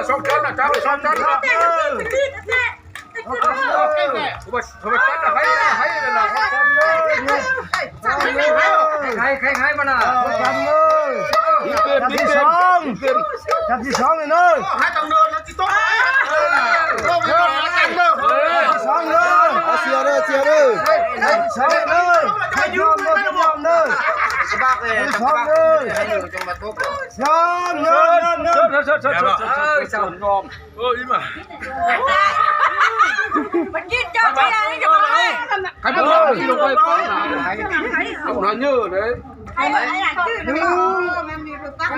สองชั้นนะจ้าสองชั้นนะผมชั้นนะให้เลยนะใครมาน่ะชั้นเลยชั้นที่สองเลยเนอะให้ตังเดินแล้วที่โต๊ะสองเลยเชียร์เลยสองเลยให้ยอมเลยสบายเลยสองเลยสองเลยสองยอมอีมามันกินเจ้าเชียร์นี่จะมาให้ใครเป็นคนที่ลงไปป้อนเอาหน้าเยอะเลยไอ้ชื่อนี่มันมีรูปตั้ง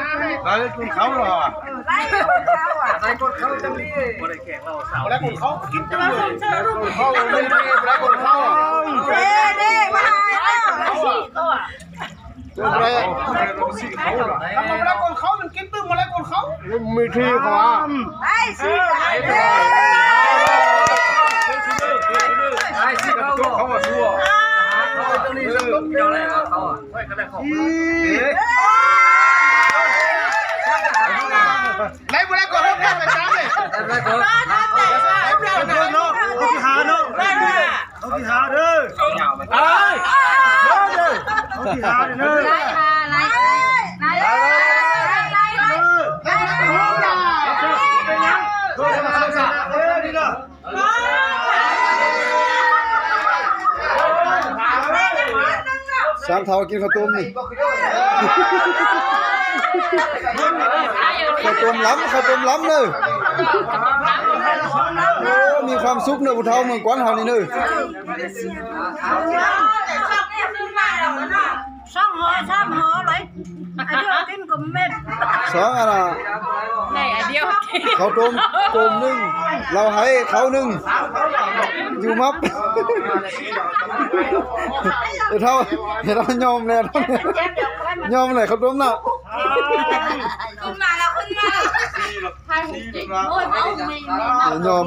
ไล่คนเขาหรอไล่คนเขาอ่ะไล่คนเขาจังนี่คนไอ้แขกเราสาวไล่คนเขากินจังเลยเขาไม่ได้ไล่คนเขาเด้มาอะไรทำไมไล่คนเขามันกินตึ้งมาไล่คนเขามีที่ขวาไอ้สิไอ้สิเขาว่าชั่วเขาจังนี่เจ้าอะไรเขาไม่ก็ได้ของไล่บุไล่ก่อนไล่ไปจ้าเลยไล่ก่อนเนาะเขาที่หาเนาะเขาที่หาเด้อไอ้เขาที่หาเด้อสามเท่ากินข้าวต้มนี่ข้าวต้มล้ำเลยมีความสุขเนอะผู้เฒ่าเมืองกวางเฮานี่เนอะช่องหอเลยไอ้เดียวกินกับเม็ดสองอันน่ะไหนไอ้เดียวข้าวต้มโกมนึงเราให้เขานึงอยู่มับเท่ายอมเลยยอมเลยข้าวต้มน่ะขึ้นมาแล้วใครหุ่นจริงโอ้ยเอาไม่ยอม